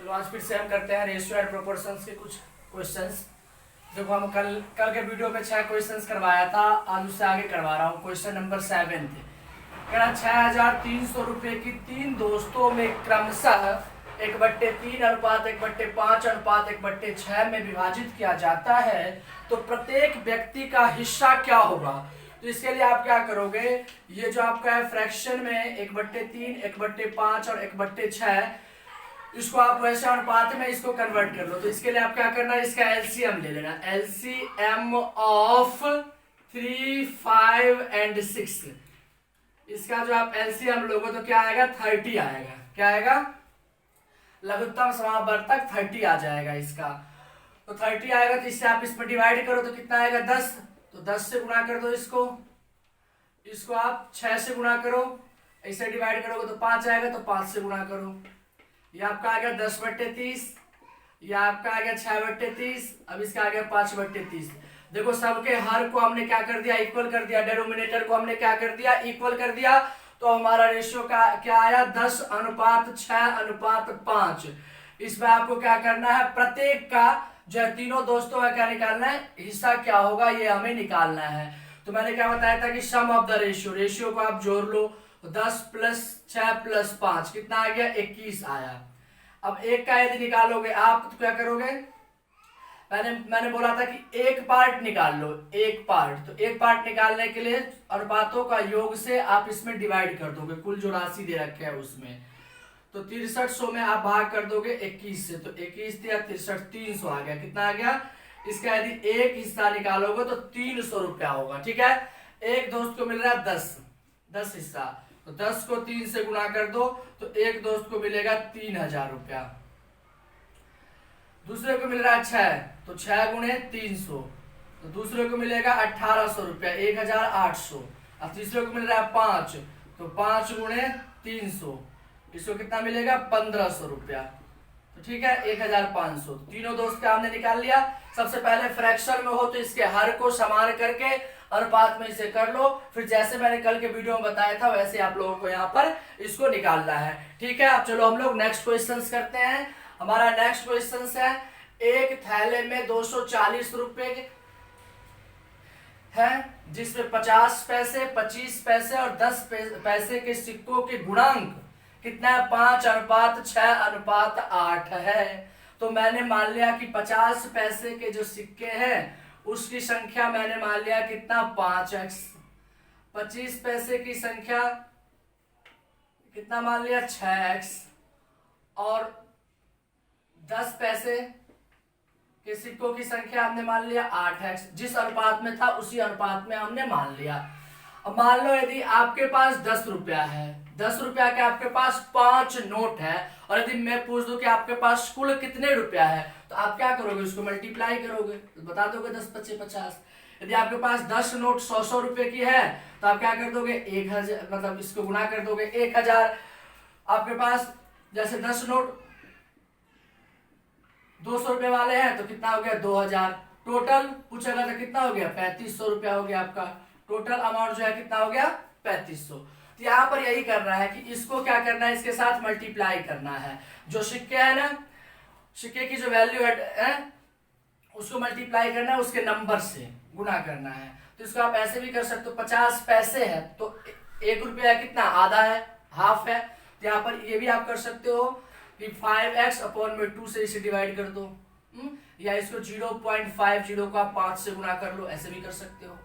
चलो आज फिर से हम करते हैं रेशियो एंड प्रोपोर्शंस के कुछ क्वेश्चंस। देखो हम कल के वीडियो में 6 क्वेश्चंस करवाया था, आज उससे आगे करवा रहा हूँ। क्वेश्चन नंबर 7 थे। कह रहा 6,300 रुपये की 3 दोस्तों में क्रमशः 1/3 अनुपात 1/5 अनुपात 1/6 में विभाजित किया जाता है, तो प्रत्येक व्यक्ति का हिस्सा क्या होगा। तो इसके लिए आप क्या करोगे, ये जो आपका है फ्रैक्शन में 1/3 1/5 और 1/6, इसको आप वैसे अनुपात में इसको कन्वर्ट कर लो। तो इसके लिए आप क्या करना है, इसका एलसीएम ले लेना। एलसीएम ऑफ 3, 5 एंड 6, इसका जो आप एलसीएम लोगे तो क्या आएगा, 30 आएगा। क्या आएगा, लघुत्तम समावर्तक 30 आ जाएगा इसका। तो 30 आएगा, तो इससे आप इस पर डिवाइड करो तो कितना आएगा, 10। तो 10 से गुणा कर दो इसको आप 6 से गुणा करो, ऐसे डिवाइड करोगे तो 5 आएगा, तो 5 से गुणा करो। ये आपका आ गया 10/30, ये आपका आ गया 6/30, अब इसका आ गया 5/30। देखो सबके हर को हमने क्या कर दिया, इक्वल कर दिया। डेनोमिनेटर को हमने क्या कर दिया, इक्वल कर दिया। तो हमारा रेशियो का क्या आया, 10:6:5। इसमें आपको क्या करना है, प्रत्येक का जो है तीनों दोस्तों का क्या निकालना है, हिस्सा क्या होगा ये हमें निकालना है। तो मैंने क्या बताया था कि सम ऑफ द रेशियो को आप जोड़ लो। 10 + 6 + 5 कितना आ गया, 21 आया। अब एक का यदि निकालोगे आप तो क्या करोगे, मैंने बोला था कि एक पार्ट निकाल लो, एक पार्ट। तो एक पार्ट निकालने के लिए अनुपातों का योग से आप इसमें डिवाइड कर दोगे, कुल जो राशि दे रखे है उसमें। तो 6300 में आप भाग कर दोगे 21 से, तो 21 या 63 300 आ गया। कितना आ गया, इसका यदि एक हिस्सा निकालोगे तो 300 रुपया होगा। ठीक है, एक दोस्त को मिल रहा है 10 हिस्सा, तो 10 को 3 से गुणा कर दो तो एक दोस्त को मिलेगा 3000 रुपया। दूसरे को मिल रहा है 6, तो 6 × 300, तो दूसरे को मिलेगा 1800 रुपया, 1800। और तीसरे को मिल रहा है 5, तो 5 × 300, इसको कितना मिलेगा, 1500 रुपया। तो ठीक है, 1500। तीनों दोस्त का हमने निकाल लिया। सबसे पहले फ्रैक्शन में हो तो इसके हर को समान करके अनुपात में इसे कर लो, फिर जैसे मैंने कल के वीडियो में बताया था वैसे आप लोगों को यहाँ पर इसको निकालना है। ठीक है, अब चलो हम लोग नेक्स्ट क्वेश्चन करते हैं। हमारा नेक्स्ट क्वेश्चन है, एक थैले में 240 रुपए है, जिसमें 50 पैसे 25 पैसे और 10 पैसे के सिक्कों के गुणांक कितना है, 5:6:8 है। तो मैंने मान लिया कि 50 पैसे के जो सिक्के हैं उसकी संख्या मैंने मान लिया कितना, 5x। 25 पैसे की संख्या कितना मान लिया, 6x। और 10 पैसे के सिक्कों की संख्या हमने मान लिया 8x। जिस अनुपात में था उसी अनुपात में हमने मान लिया। अब मान लो यदि आपके पास 10 रुपया है, 10 रुपया के आपके पास 5 नोट है, और यदि मैं पूछ दूं कि आपके पास कुल कितने रुपया है, तो आप क्या करोगे, उसको मल्टीप्लाई करोगे, तो बता दोगे 10 × 25 = 50। यदि आपके पास 10 नोट 100 रुपए की है तो आप क्या कर दोगे, 1000, मतलब इसको गुणा कर दोगे 1000। आपके पास जैसे 10 नोट 200 रुपए वाले हैं तो कितना हो गया, 2000। टोटल पूछेगा तो कितना हो गया, 3500 रुपया हो गया। आपका टोटल अमाउंट जो है कितना हो गया, 3500। तो यहाँ पर यही करना है कि इसको क्या करना है, इसके साथ मल्टीप्लाई करना है। जो सिक्के है ना, सिक्के की जो वैल्यू है उसको मल्टीप्लाई करना है, उसके नंबर से गुणा करना है। तो इसको आप ऐसे भी कर सकते हो, 50 पैसे है तो 1 रुपया कितना, आधा है, हाफ है। तो यहाँ पर ये भी आप कर सकते हो कि 5x/2 से इसे डिवाइड कर दो, या इसको 0.50 को आप 5 से गुणा कर लो, ऐसे भी कर सकते हो।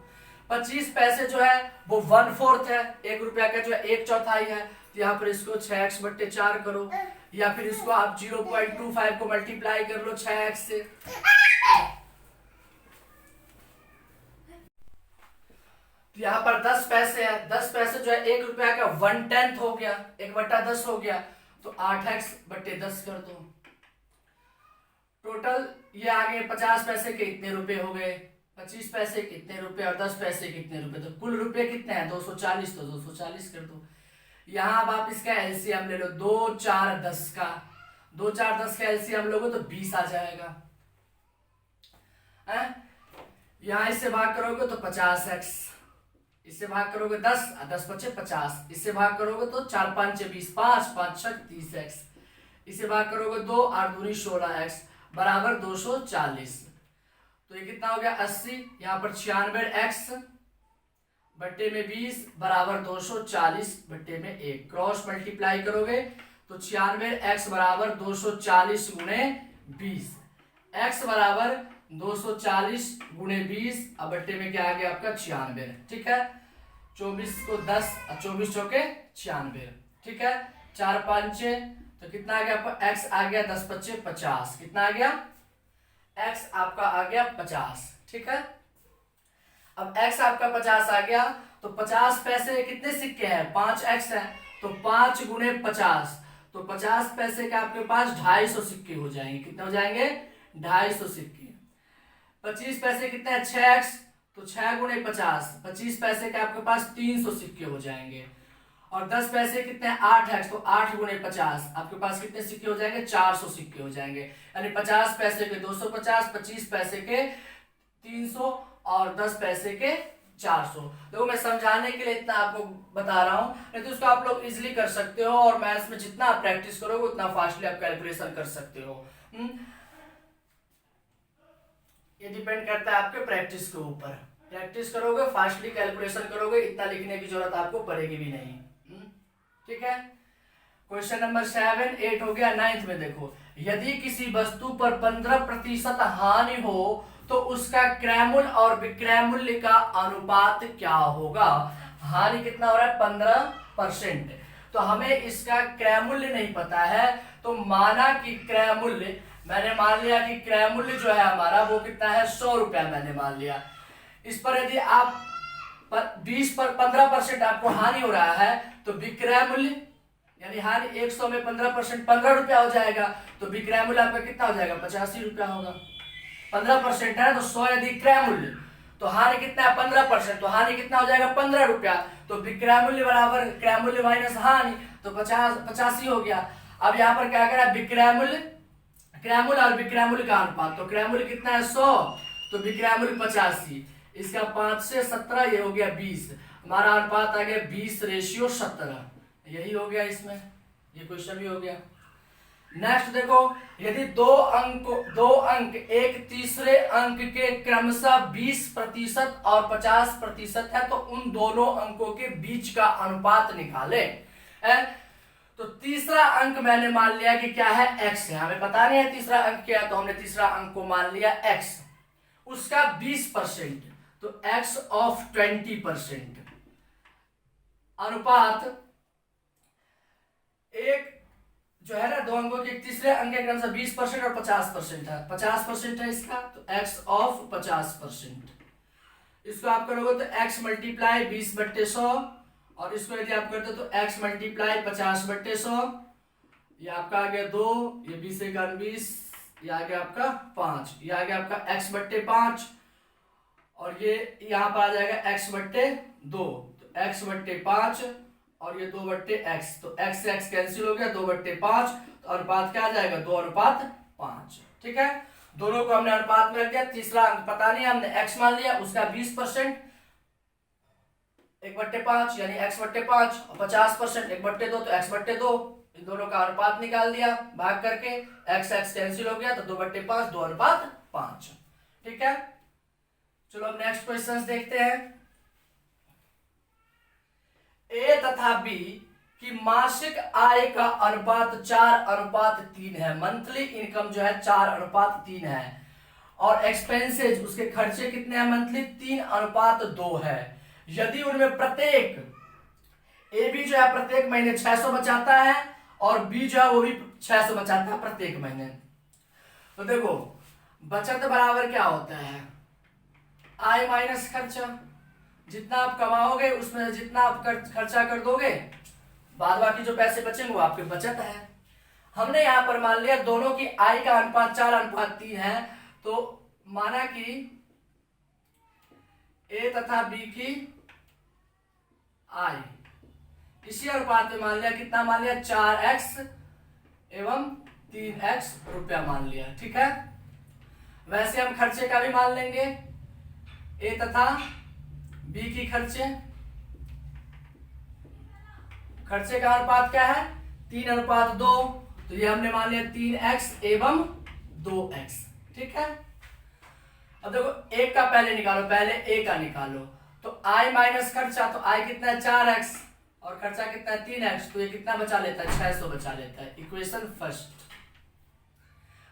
25 पैसे जो है वो 1/4 है, 1 रुपया का जो है 1/4 है। तो यहाँ पर इसको 6x/4 करो, या फिर इसको आप 0.25 को मल्टीप्लाई कर लो 6x से। तो यहाँ पर 10 पैसे है, 10 पैसे जो है 1 रुपया का 1/10 हो गया, 1/10 हो गया। तो 8x/10 कर दो। टोटल ये आगे 50 पैसे के इतने रुपए हो गए, 25 पैसे कितने रुपए और 10 पैसे कितने रुपए, तो कुल रुपए कितने हैं, 240। तो 240 कर दो। यहां अब आप इसका एलसीएम ले लो, 2 4 10 का, 2 4 10 का एलसीएम लोगे तो 20 आ जाएगा। यहां इससे भाग करोगे तो 50x, इससे भाग करोगे 10, 10 × 5 = 50, इससे भाग करोगे तो 4 5 20, 5 5 6 30x। इसे भाग करोगे 2, 8 दूनी 16x बराबर 240। तो ये कितना हो गया 80, यहाँ पर 96x बट्टे में 20 बराबर 240 बट्टे में 1। क्रॉस मल्टीप्लाई करोगे तो 96x बराबर 240 गुणे 20, x बराबर 240 गुणे 20, अब बट्टे में क्या आ गया आपका 96। ठीक है, 24 को 10, 24 चौके 96। ठीक है, 4 5 6, तो कितना आ गया आपका x आ गया 10 5 50। कितना आ गया x आपका आ गया 50। ठीक है, अब x आपका 50 आ गया तो 50 पैसे कितने सिक्के हैं 5x है, तो 5 गुणे 50, तो 50 पैसे के आपके पास 250 सिक्के हो जाएंगे। कितने हो जाएंगे 250 सिक्के। 25 पैसे कितने हैं 6x, तो 6 गुणे 50, 25 पैसे के आपके पास 300 सिक्के हो जाएंगे। और 10 पैसे कितने हैं 8x, तो 8 गुणे 50 आपके पास कितने सिक्के हो जाएंगे 400 सिक्के हो जाएंगे। यानी 50 पैसे के 250, 25 पैसे के 300 और 10 पैसे के 400। देखो मैं समझाने के लिए इतना आपको बता रहा हूं, नहीं तो उसको आप लोग इजीली कर सकते हो, और मैथ्स में जितना आप प्रैक्टिस करोगे उतना फास्टली आप कैलकुलेशन कर सकते हो। ये डिपेंड करता है आपके प्रैक्टिस के ऊपर। प्रैक्टिस करोगे फास्टली कैलकुलेशन करोगे, इतना लिखने की जरूरत आपको पड़ेगी भी नहीं। ठीक है, क्वेश्चन नंबर 7 8 हो गया। 9th में देखो, यदि किसी वस्तु पर 15% हानि हो तो उसका क्रय मूल्य और विक्रय मूल्य का अनुपात क्या होगा। हानि कितना हो रहा है 15%, तो हमें इसका क्रय मूल्य नहीं पता है, तो माना कि क्रय मूल्य, मैंने मान लिया कि क्रय मूल्य जो है हमारा वो कितना है 100 रुपया मैंने मान लिया। इस पर यदि आप 20 पर 15% आपको हानि हो रहा है, तो विक्रय मूल्य यानी हानि 100 में 15% 15 रुपया हो जाएगा, तो विक्रय मूल्य आपका कितना हो जाएगा 85 रुपया होगा। 15% है तो 100 यदि क्रय मूल्य, तो हानि कितना है 15%, तो हानि कितना हो जाएगा 15 रुपया, तो विक्रय मूल्य बराबर क्रय मूल्य माइनस हानि, तो 85 हो गया। अब यहाँ पर क्या करा विक्रय मूल्य, क्रय मूल्य और विक्रय मूल्य का अनुपात, तो क्रय मूल्य कितना है 100, तो विक्रय मूल्य 85, इसका 5 से 17 ये हो गया 20, हमारा अनुपात आ गया 20:17। यही हो गया इसमें, ये क्वेश्चन भी हो गया। नेक्स्ट देखो, यदि दो अंक एक तीसरे अंक के क्रमशः 20% और 50% है, तो उन दोनों अंकों के बीच का अनुपात निकाले। तो तीसरा अंक मैंने मान लिया कि क्या है x है, हमें पता नहीं है तीसरा अंक क्या है, तो हमने तीसरा अंक को मान लिया x, उसका 20%, तो x of 20% अनुपात एक जो है ना दो अंकों के तीसरे अंक के क्रम से 20% और 50% है, 50% है इसका, तो x of 50%। इसको आप करोगे तो x मल्टीप्लाई 20/100, और इसको यदि आप करते हो तो x मल्टीप्लाई 50/100, ये आपका आ गया 2, ये 20 × 20, ये आ गया आपका 5, ये आ गया आपका x/5, और ये यहाँ पर आ जाएगा x/2, तो x/5 और ये 2/x, तो x से x कैंसिल हो गया 2/5, तो अनुपात क्या आ जाएगा 2:5। ठीक है, दोनों को हमने अनुपात में रख दिया। तीसरा अंक पता नहीं, हमने x मान लिया, उसका 20% 1/5 यानी x/5, और 50% 1/2 तो x/2, इन दोनों का अनुपात निकाल दिया भाग करके, x कैंसिल हो गया, तो 2/5 2:5। ठीक है, चलो अब नेक्स्ट क्वेश्चंस देखते हैं। ए तथा बी की मासिक आय का अनुपात 4:3 है, मंथली इनकम जो है 4:3 है, और एक्सपेंसेज उसके खर्चे कितने हैं मंथली 3:2 है। यदि उनमें प्रत्येक ए बी जो है प्रत्येक महीने 600 बचाता है, और बी जो है वो भी 600 बचाता है प्रत्येक महीने, तो देखो बचत बराबर क्या होता है आय माइनस खर्चा। जितना आप कमाओगे उसमें जितना आप खर्चा कर दोगे, बाद बाकी जो पैसे बचेंगे वो आपकी बचत है। हमने यहां पर मान लिया दोनों की आय का अनुपात 4:3 है, तो माना कि ए तथा बी की आय इसी अनुपात में मान लिया, कितना मान लिया 4x एवं 3x रुपया मान लिया। ठीक है, वैसे हम खर्चे का भी मान लेंगे, ए तथा बी की खर्चे का अनुपात क्या है 3:2, तो ये हमने मान लिया 3x एवं 2x। ठीक है, अब देखो एक का पहले निकालो, पहले a का निकालो। तो i माइनस खर्चा, तो i कितना है 4x और खर्चा कितना है 3x, तो ये कितना बचा लेता है 600 बचा लेता है। Equation first.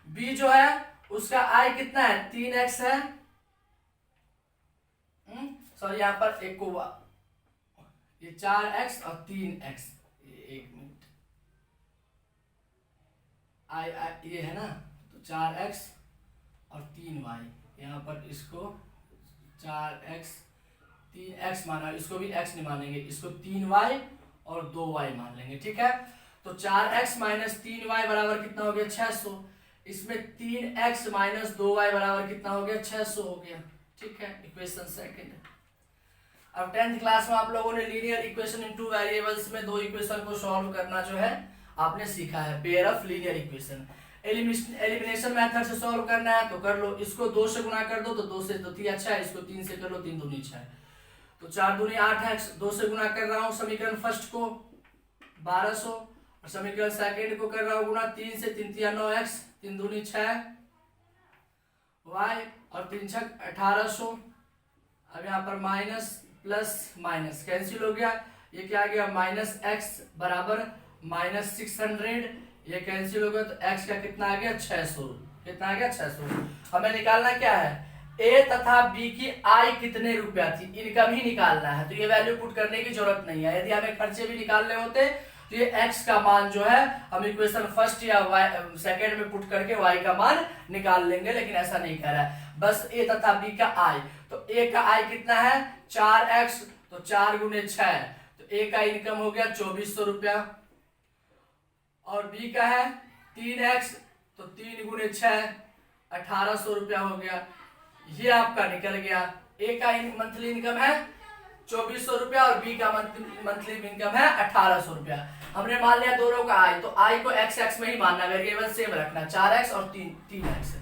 b जो है उसका i कितना है 3x है, सॉरी यहाँ पर एक को ये 4x और 3x, एक मिनट, ये है ना, तो 4x और 3y, यहाँ पर इसको 4x 3x माना, इसको भी x नहीं मानेंगे, इसको 3y और 2y मान लेंगे। ठीक है, तो 4x माइनस 3y बराबर कितना हो गया 600, इसमें 3x माइनस 2y बराबर कितना हो गया 600 हो गया। ठीक है, इक्वेशन सेकंड। अब 10th क्लास में आप लोगों ने linear equation in two variables में दो इक्वेशन को सॉल्व करना जो है आपने सीखा है, pair of linear equation. Elimination method से सॉल्व करना है तो कर लो, इसको 2 से गुणा कर दो तो 2 से तो 3 अच्छा है, इसको 3 से कर लो 3 दूनी 6, तो 4 दूनी 8 है, 2 से गुणा कर रहा हूँ समीकरण फर्स्ट को 1200 और समीकरण सेकंड को कर रहा हूँ गुणा 3 से, 3 तिया 9x, 3 दूनी 6 y और 3 छक 1800। अब यहाँ पर माइनस प्लस माइनस कैंसिल हो गया, ये क्या आ गया माइनस x बराबर माइनस 600, ये कैंसिल हो गया तो x का कितना आ गया 600, कितना आ गया 600। हमें निकालना क्या है a तथा b की आय कितने रुपया थी, इनकम ही निकालना है, तो ये वैल्यू पुट करने की जरूरत नहीं है। यदि हमें खर्चे भी निकालने होते तो ये x का मान जो है हम इक्वेशन फर्स्ट या सेकंड में पुट करके y का मान निकाल लेंगे, लेकिन ऐसा नहीं कर रहा है, बस a तथा b का आय। तो a का आय कितना है 4x, तो 4 गुने 6, तो a का इनकम हो गया 2400 रुपया, और b का है 3x, तो 3 गुने 6 1800 रुपया हो गया। ये आपका निकल गया, a का मंथली इनकम है 2400 रुपया और b का मंथली इनकम है 1800 रुपया। हमने मान लिया दोनों का आय, तो आय को x में ही मानना, वेरिएबल सेम रखना 4x और 3x,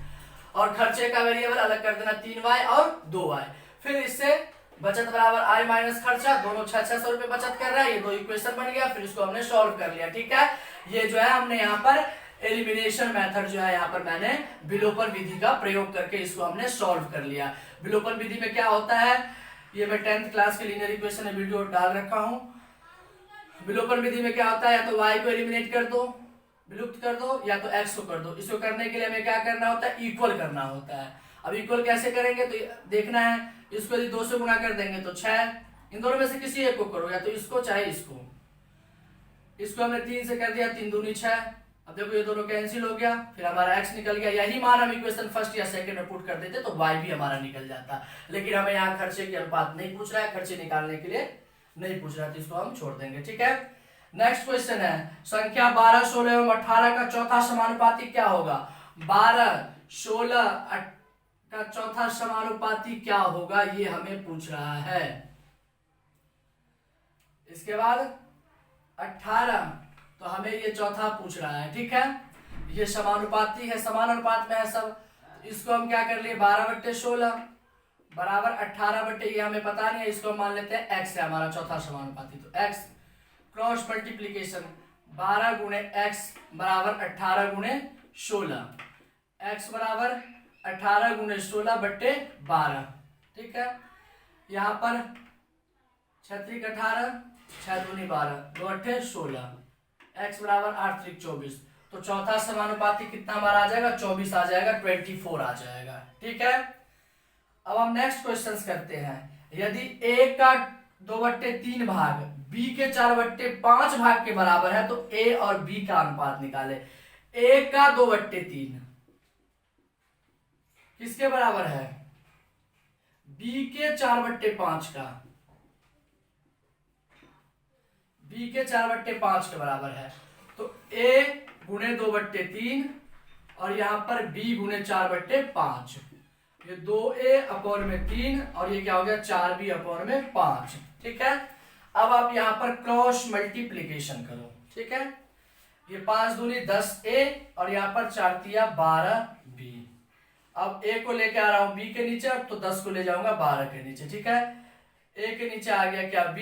और खर्चे का वेरिएबल अलग कर देना 3y और 2y। फिर इससे बचत बराबर आय माइनस खर्चा, दोनों 600 रुपए बचत कर रहा है, ये दो इक्वेशन बन गया। फिर इसको हमने सॉल्व कर लिया। ठीक है, ये जो है हमने यहाँ पर एलिमिनेशन मेथड जो है यहाँ पर मैंने विलोपन विधि का प्रयोग करके इसको हमने सॉल्व कर लिया। विलोपन विधि में क्या होता है, ये मैं 10th क्लास के लीनियर इक्वेशन में वीडियो डाल रखा हूँ। विलोपन विधि में क्या होता है, या तो y को एलिमिनेट कर दो, विलुप्त कर दो, या तो x को कर दो। इसको करने के लिए हमें क्या करना होता है, इक्वल करना होता है। अब इक्वल कैसे करेंगे तो देखना है, इसको यदि 2 से गुणा कर देंगे तो 6, इन दोनों में से किसी एक को करो, या तो इसको चाहे इसको। इसको हमने 3 से कर दिया, 3 दूनी 6। अब देखो ये दोनों कैंसिल हो गया, फिर हमारा x निकल गया। यही मान हम इक्वेशन फर्स्ट या सेकंड में पुट कर देते तो y भी हमारा निकल जाता, लेकिन हमें यहाँ खर्चे की अनुपात नहीं पूछ रहा है, खर्चे निकालने के लिए नहीं पूछ रहा है, तो इसको हम छोड़ देंगे। ठीक है, नेक्स्ट क्वेश्चन है, संख्या 12, 16 एवं 18 का चौथा समानुपाती क्या होगा। 12, 16 का चौथा समानुपाती क्या होगा, ये हमें पूछ रहा है। इसके बाद 18, तो हमें ये चौथा पूछ रहा है। ठीक है, ये समानुपाती है, समान अनुपात में है सब। इसको हम क्या कर लिए 12/16 बराबर 18/, ये हमें पता नहीं है, इसको हम मान लेते हैं x है हमारा चौथा समानुपाती। तो x क्रॉस मल्टीप्लीकेशन 12 गुणे x बराबर 18 गुणे 16, x बराबर 18 गुणे 16/12। ठीक है, यहाँ पर 6 18, 6 दूनी 12, 2 8 16, x बराबर 8 3 24। तो चौथा समानुपाती कितना हमारा आ जाएगा 24 आ जाएगा, 24 आ जाएगा। ठीक है, अब हम नेक्स्ट क्वेश्चन करते हैं। यदि a का 2/3 भाग b के 4/5 भाग के बराबर है तो a और b का अनुपात निकाले। a का 2/3 किसके बराबर है, b के 4/5 का, b के 4/5 के बराबर है। तो a गुणे 2/3 और यहाँ पर b गुणे 4/5, ये 2a अपॉन में 3 और ये क्या हो गया 4b अपॉन में 5। ठीक है, अब आप यहाँ पर क्रॉस मल्टीप्लीकेशन करो। ठीक है, ये 5 दूनी 10a और यहाँ पर 4 तिया 12b। अब a को लेके आ रहा हूं b के नीचे, तो 10 को ले जाऊंगा 12 के नीचे। ठीक है, a के नीचे आ गया क्या b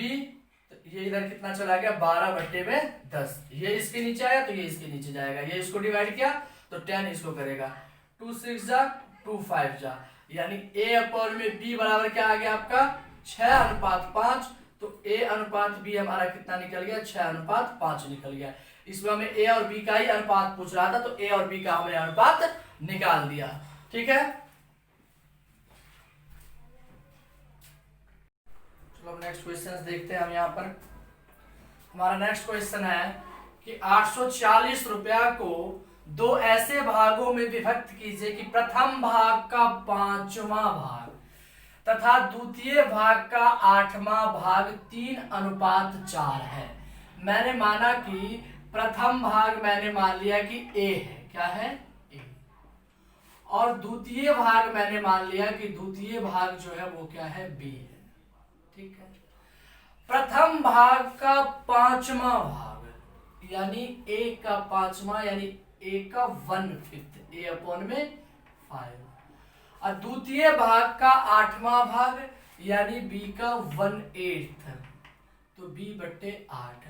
तो ये इधर कितना चला गया 12/10। ये इसके नीचे आया तो ये इसके नीचे जाएगा, ये इसको डिवाइड किया तो 10 इसको करेगा। 2 6 जा 2 5 जा, यानी A/B बराबर क्या आ गया आपका 6:5। तो A/B हमारा कितना निकल गया 6:5 निकल गया। इसमें हमें A और B का ही अनुपात पूछ रहा था तो A और B का हमने अनुपात निकाल दिया। ठीक है, चलो नेक्स्ट क्वेश्चन देखते हैं हम। यहाँ पर हमारा नेक्स्ट क्वेश्चन है कि 840 रुपया को दो ऐसे भागों में विभक्त कीजिए कि प्रथम भाग का 5वां भाग तथा द्वितीय भाग का 8वां भाग 3:4 है। मैंने माना कि प्रथम भाग मैंने मान लिया कि A है, क्या है A, और द्वितीय भाग मैंने मान लिया कि द्वितीय भाग जो है वो क्या है B है। ठीक है, प्रथम भाग का 5वां भाग यानी A का 5वां यानी A का 1/5 A/5, और द्वितीय भाग का 8वां भाग यानी B का 1/8 तो B/8।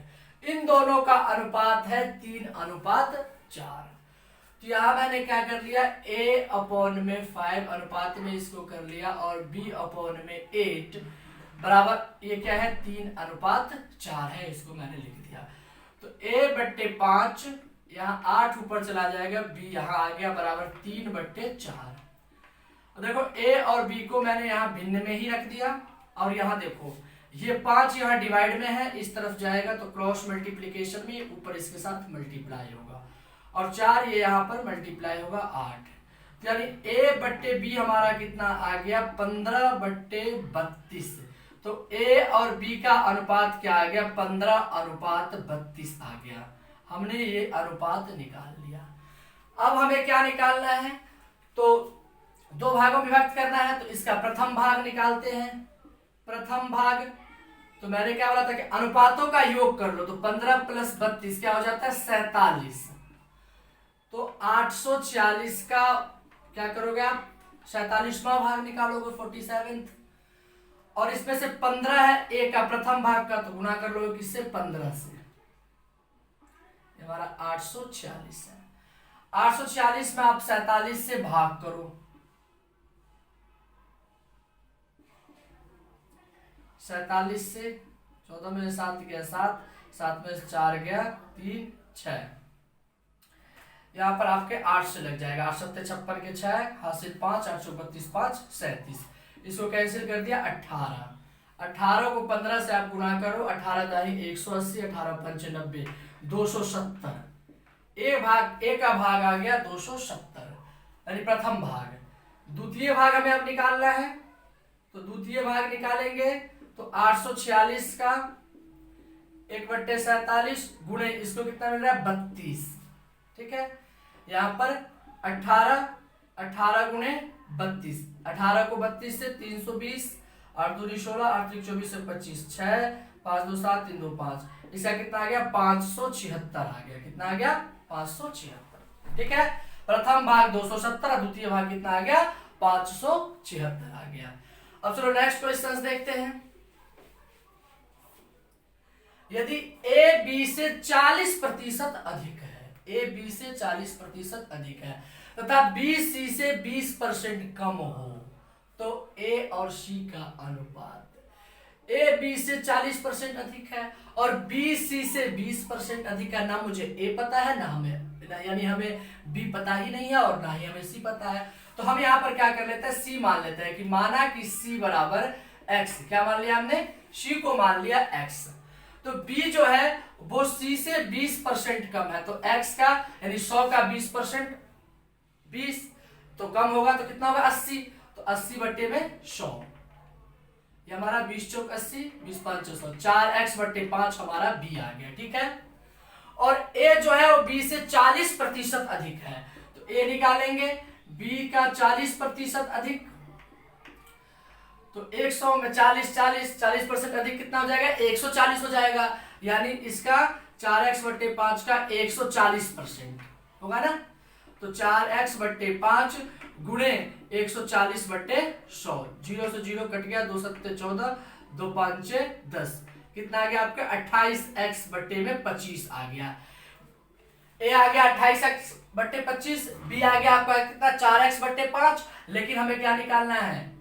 इन दोनों का अनुपात है 3:4। तो यहां मैंने क्या कर लिया A/5 अनुपात में इसको कर लिया और B/8 बराबर ये क्या है 3:4 है, इसको मैंने लिख दिया। तो A/5 यहाँ 8 ऊपर चला जाएगा, B यहाँ आ गया बराबर 3/4। देखो A और B को मैंने यहाँ भिन्न में ही रख दिया, और यहाँ देखो ये 5 यहाँ डिवाइड में है, इस तरफ जाएगा तो क्रॉस मल्टीप्लीकेशन में ऊपर इसके साथ मल्टीप्लाई होगा, और 4 ये यहाँ पर मल्टीप्लाई होगा 8। तो यानी A/B हमारा कितना आ गया 15/32। तो A और B का अनुपात क्या आ गया 15:32 आ गया। हमने ये अनुपात निकाल लिया। अब हमें क्या निकालना है, तो दो भागों में विभक्त करना है, तो इसका प्रथम भाग निकालते हैं। प्रथम भाग तो मैंने क्या बोला था कि अनुपातों का योग कर लो, तो 15 + 32 क्या हो जाता है 47। तो 840 का क्या करोगे आप 47वां भाग निकालोगे 47, और इसमें से 15 है A का प्रथम भाग का, तो गुणा कर लोगे किससे 15 से, हमारा 840 है। 840 में आप 47 से भाग करो, 47 से 14 में 7 गया 7, 7 में 4 गया 3 6, यहाँ पर आपके 8 से लग जाएगा। 8 7 56 के 6 हासिल 5, 832 5 37, इसको कैंसिल कर दिया 18। 18 को 15 से आप गुणा करो, 18 दाही 180, 18 पंच 90 270। A का भाग आ गया 270 यानी प्रथम भाग। द्वितीय भाग हमें अब निकालना है, तो द्वितीय भाग निकालेंगे तो 846 का 1/47 गुणे इसको कितना मिल रहा है 32। ठीक है, यहाँ पर 18 गुणे 32, 18 को 32 से 320, 8 दूनी 16, 8 त्रिक 24 से 25, 6 5 2 7 3 2 5, इसका कितना आ गया 576 आ गया। कितना आ गया 576। ठीक है, प्रथम भाग 270 और द्वितीय भाग कितना आ गया 576 आ गया। अब चलो नेक्स्ट क्वेश्चन देखते हैं। यदि A B से 40% अधिक है, A B से 40% अधिक है तथा B C से 20% कम हो, तो A और C का अनुपात। A B से 40% अधिक है और B C से 20% अधिक है। ना मुझे A पता है ना हमें, यानी हमें B पता ही नहीं है और ना ही हमें C पता है। तो हम यहाँ पर क्या कर लेते हैं C मान लेते हैं कि माना कि C बराबर X। क्या मान लिया हमने, C को मान लिया X। तो B जो है वो C से 20% कम है, तो X का यानी 100 का 20% 20 तो कम होगा, तो कितना होगा 80। तो 80/100 ये हमारा 20 चौक 80, 20 5 100, 4x/5 हमारा B आ गया। ठीक है, और A जो है वो B से 40% अधिक है, तो A निकालेंगे। B का 40% अधिक, तो 100 में 40% अधिक कितना हो जाएगा 140 हो जाएगा, यानी इसका 4x/5 का 140% होगा ना। तो 4x/5 गुणे 140/100, 0 से 0 कट गया, 2 7 14, 2 5 10, कितना आ गया आपका 28x/25 आ गया। ए आ गया 28x/25, बी आ गया आपका कितना 4x/5, लेकिन हमें क्या निकालना है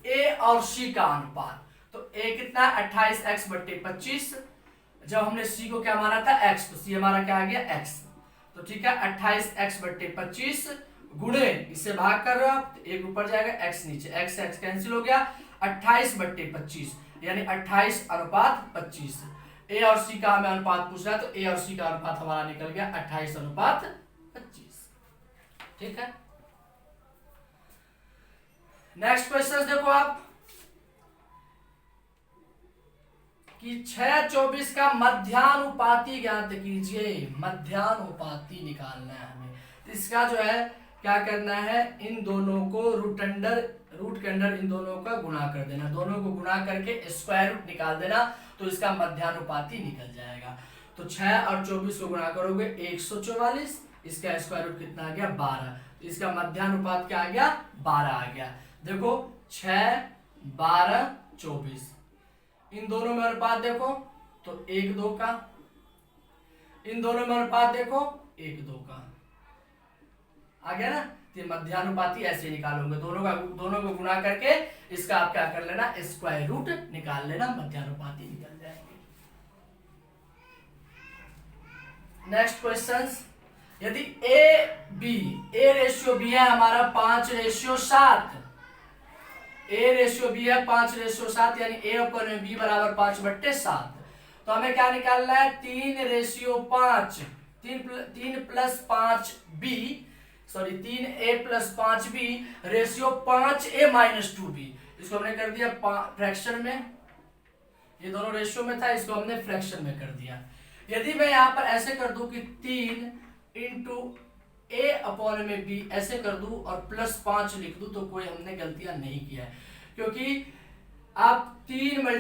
ए और सी का अनुपात। तो ए कितना 28x/25, जब हमने सी को क्या माना था x, तो सी हमारा क्या आ गया x। तो ठीक है 28x/25 गुणे इससे भाग कर रहे हो आप, एक ऊपर जाएगा x नीचे, x से x कैंसिल हो गया, 28/25 यानी 28:25। ए और सी का हमें अनुपात पूछ रहा है, तो ए और सी का अनुपात हमारा निकल गया 28:25। ठीक है, नेक्स्ट क्वेश्चन देखो आप कि 6:24 का मध्यानुपाती ज्ञात कीजिए। मध्यानुपाती निकालना है हमें, तो इसका जो है क्या करना है, इन दोनों को रूट के अंदर इन दोनों का गुणा कर देना, दोनों को गुणा करके स्क्वायर रूट निकाल देना, तो इसका मध्यानुपाती निकल जाएगा। तो 6 और 24 को गुणा करोगे 144, इसका स्क्वायर रूट कितना आ गया 12, तो इसका मध्यानुपात क्या आ गया 12 आ गया। देखो 6, 12, 24, इन दोनों में अनुपात देखो तो 1:2 का, इन दोनों में अनुपात देखो 1:2 का आ गया ना। तो मध्यानुपाती ऐसे निकालोगे, दोनों को गुणा करके इसका आप क्या कर लेना स्क्वायर रूट निकाल लेना, मध्यानुपाती निकल जाएंगे। नेक्स्ट क्वेश्चन, यदि ए रेशियो बी है हमारा 5:7, ए रेशियो बी है 5:7 यानी ए अपन बी बराबर 5/7, तो हमें क्या निकालना है 3:5, 3 + 5 B, sorry 3a + 5b ratio 5a - 2b। इसको हमने कर दिया फ्रैक्शन में, ये दोनों रेशियो में था, इसको हमने फ्रैक्शन में कर दिया। यदि मैं यहां पर ऐसे कर दूं कि 3 × a/b ऐसे कर दूं और +5 लिख दूं, तो कोई हमने गलतियां नहीं किया है, क्योंकि आप 3 × a/b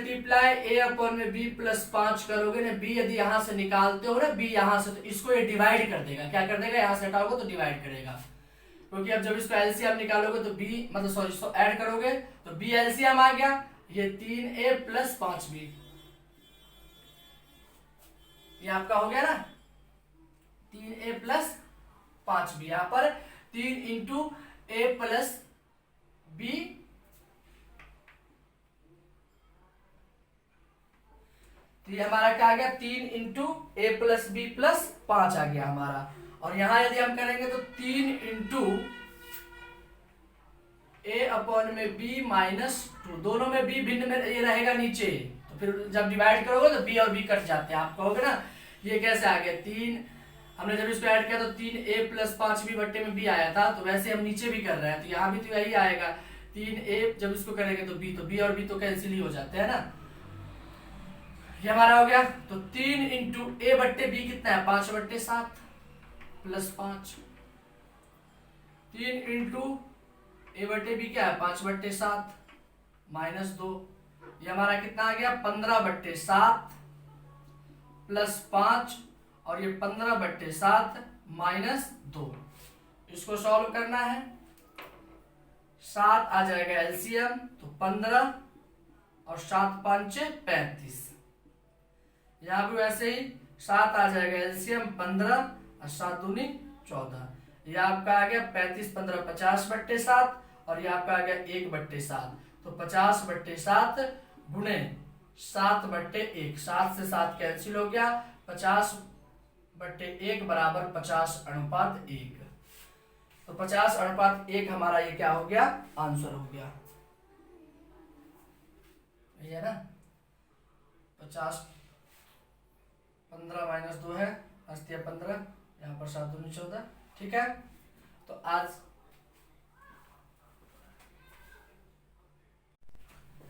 + 5 करोगे ना, b यदि यहां से निकालते हो ना, b यहां से, तो इसको ये डिवाइड कर देगा। क्या कर देगा, यहां से हटाओगे तो डिवाइड करेगा, क्योंकि अब जब इसको एलसीएम निकालोगे तो b मतलब सॉरी इसको ऐड करोगे तो b एलसीएम आ गया, ये 3a + 5b, ये आपका हो गया ना 3a + 5b, यहां पर 3 × a + b, तो ये हमारा क्या आ गया 3 × a + b + 5 आ गया हमारा। और यहां यदि हम करेंगे तो 3 × a/b - 2, दोनों में b भिन्न में ये रहेगा नीचे, तो फिर जब डिवाइड करोगे तो b और b कट जाते हैं, आप कहोगे ना ये कैसे आ गया 3, हमने जब इसको ऐड किया तो 3a + 5b बट्टे में b आया था, तो वैसे हम नीचे भी कर रहे हैं, तो यहाँ भी तो यही आएगा 3a, जब इसको करेंगे तो b और b तो कैंसिल ही हो जाते हैं ना। ये हमारा हो गया, तो 3 × a/b कितना है 5/7 + 5, 3 × a/b क्या है 5/7 -2, ये हमारा कितना आ गया 15/7 + 5, और ये 15/7 -2, इसको सॉल्व करना है, 7 आ जाएगा एलसीएम, तो 15 और 7 × 5 = 35, यहाँ भी वैसे ही 7 आ जाएगा एलसीएम 15 और 7 दूनी 14, ये आपका आ गया 35 15 50/7, और ये आपका आ गया 1/7, तो 50/7 गुणे 7/1, 7 से 7 कैंसिल हो गया, 50/1 बराबर 50:1, तो 50:1 हमारा ये क्या हो गया आंसर हो गया, ये है ना 50, 15 - 2 है 15, यहाँ पर 7 दूनी 14, ठीक है। तो आज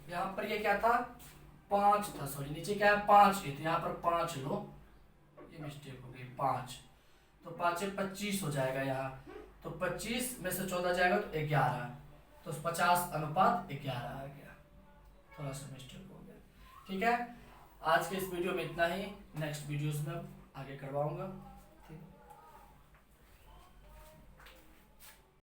यहाँ पर ये क्या था 5 था, सॉरी नीचे क्या है 5 है, तो यहाँ पर 5 लो, ये मिस्टेक हो गई 5, तो 5 से 25 हो जाएगा यहाँ, तो 25 में से 14 जाएगा तो 11, तो 50:11 आ गया, थोड़ा सा मिस्टेक हो गया, ठीक है। आज के इस वीडियो में इतना ही, नेक्स्ट वीडियोस में आगे करवाऊंगा।